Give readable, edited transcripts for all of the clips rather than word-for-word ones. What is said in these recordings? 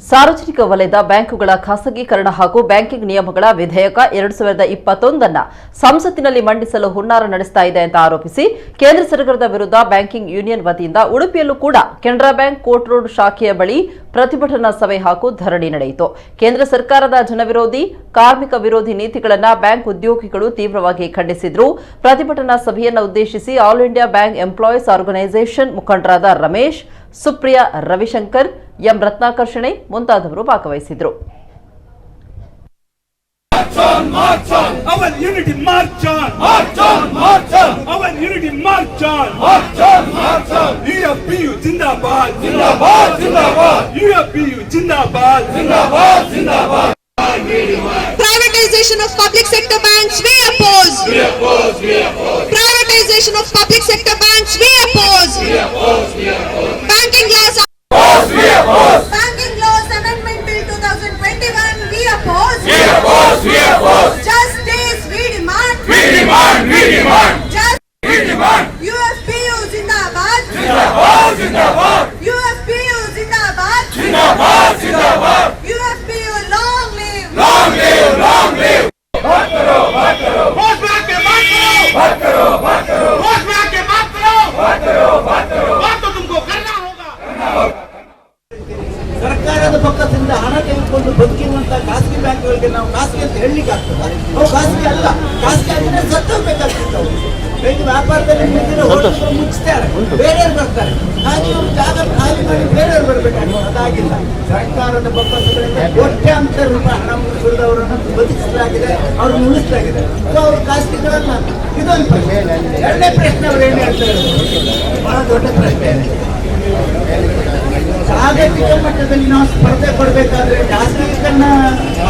ಸಾರ್ವಜನಿಕ ವಲಯದ ಬ್ಯಾಂಕುಗಳ ಖಾಸಗೀಕರಣ ಹಾಗೂ ಬ್ಯಾಂಕಿಂಗ್ ನಿಯಮಗಳ ವಿಧೇಯಕ 2021 ಸಂಸತ್ತಿನಲ್ಲಿ ಮಂಡಿಸಲು ಹುನ್ನಾರ ನಡೆಸ್ತಾ ಇದೆ ಅಂತ ಆರೋಪಿಸಿ ಕೇಂದ್ರ ಸರ್ಕಾರದ ವಿರುದ್ಧ ಬ್ಯಾಂಕಿಂಗ್ ಯೂನಿಯನ್ ವತಿಯಿಂದ ಉಡುಪಿಯಲ್ಲೂ ಕೂಡ ಕೆನರಾ ಬ್ಯಾಂಕ್ ಕೋರ್ಟ್ ರೋಡ್ ಶಾಖೆಯ ಬಳಿ ಪ್ರತಿಭಟನಾ ಸಭೆ ಹಾಗೂ ಧರಣಿ ನಡೆಯಿತು. ಕೇಂದ್ರ ಸರ್ಕಾರದ ಜನವಿರೋಧಿ, ಕಾರ್ಮಿಕ ವಿರೋಧಿ ನೀತಿಗಳನ್ನು ಬ್ಯಾಂಕ್ ಉದ್ಯೋಗಿಗಳು ತೀವ್ರವಾಗಿ ಖಂಡಿಸಿದ್ರು. ಪ್ರತಿಭಟನಾ ಸಭೆಯನ್ನು ಉದ್ದೇಶಿಸಿ all India bank employees organisation ಮುಖಂಡರಾದ ರಮೇಶ್, ಸುಪ್ರಿಯಾ, ರವಿಶಂಕರ್, ಎಂ ರತ್ನಾಕರ್ಷಣೆ ಮುಂತಾದವರು ಭಾಗವಹಿಸಿದ್ರು. Privatization of public sector banks, we oppose. Privatization of public sector banks, we oppose. Banking laws. Banking Laws Amendment Bill 2021, we oppose. Justice, we demand. UFPU Zindabad. UFPU Zindabad. UFPU long live. Vote bank के बात करो, vote bank के बात करो, बात तो तुमको करना होगा. ಸರ್ಕಾರದ ಪಕ್ಕದಿಂದ ಹಣ ತೆಗೆದುಕೊಂಡು ಬದುಕಿರುವಂತಹ ಖಾಸಗಿ ಬ್ಯಾಂಕ್ಗಳಿಗೆ ನಾವು ಖಾಸಗಿ ಅಂತ ಹೇಳಲಿಕ್ಕೆ ಆಗ್ತದ? ಅವು ಖಾಸಗಿ ಅಲ್ಲ. ಖಾಸಗಿ ಆಗಿದ್ರೆ ಸತ್ತೋಗ್ಬೇಕಾಗ್ತಿತ್ತು. ಅವರು ಬೇಗ ವ್ಯಾಪಾರದಲ್ಲಿ ಮುಚ್ತಾರೆ, ಬೇರೆಯವ್ರು ಬರ್ತಾರೆ. ಹಾಗೆ ಅವರು ಜಾಗ ಖಾಲಿ ಮಾಡಿ ಬೇರೆಯವ್ರು ಬರಬೇಕಾಗ್ತದೆ. ಅದಾಗಿಲ್ಲ. ಸರ್ಕಾರದ ಪಕ್ಕದಿಂದ ಕೋಟ್ಯಾಂತರ ರೂಪಾಯಿ ಹಣ ಸುರಿದವರನ್ನು ಬದುಕಿಸಲಾಗಿದೆ, ಅವ್ರನ್ನ ಉಳಿಸಲಾಗಿದೆ. ಸೊ ಅವ್ರು ಖಾಸಗಿಗಳಲ್ಲ. ಇದೊಂದು ಪ್ರಶ್ನೆ. ಎರಡನೇ ಪ್ರಶ್ನೆ ಅವ್ರು ಏನು ಹೇಳ್ತಾರೆ? ಬಹಳ ದೊಡ್ಡ ಪ್ರಶ್ನೆ. ಜಾಗತಿಕ ಮಟ್ಟದಲ್ಲಿ ನಾವು ಸ್ಪರ್ಧೆ ಕೊಡಬೇಕಾದ್ರೆ ಖಾಸಗೀಕರಣ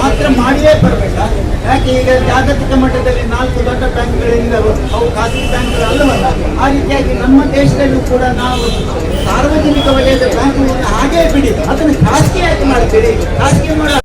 ಮಾತ್ರ ಮಾಡಿಯೇ ಬರಬೇಕಾ? ಯಾಕೆ ಈಗ ಜಾಗತಿಕ ಮಟ್ಟದಲ್ಲಿ 4 ದೊಡ್ಡ ಬ್ಯಾಂಕ್ಗಳಿಂದ ಅವು ಖಾಸಗಿ ಬ್ಯಾಂಕ್ಗಳು ಅಲ್ಲವಲ್ಲ? ಆ ರೀತಿಯಾಗಿ ನಮ್ಮ ದೇಶದಲ್ಲೂ ಕೂಡ ನಾವು ಸಾರ್ವಜನಿಕ ವಲಯದ ಬ್ಯಾಂಕ್ಗಳನ್ನು ಹಾಗೇ ಬಿಡಿ, ಅದನ್ನು ಖಾಸಗಿಯಾಗಿ ಮಾಡ್ತೀರಿ. ಖಾಸಗಿ ಮಾಡೋ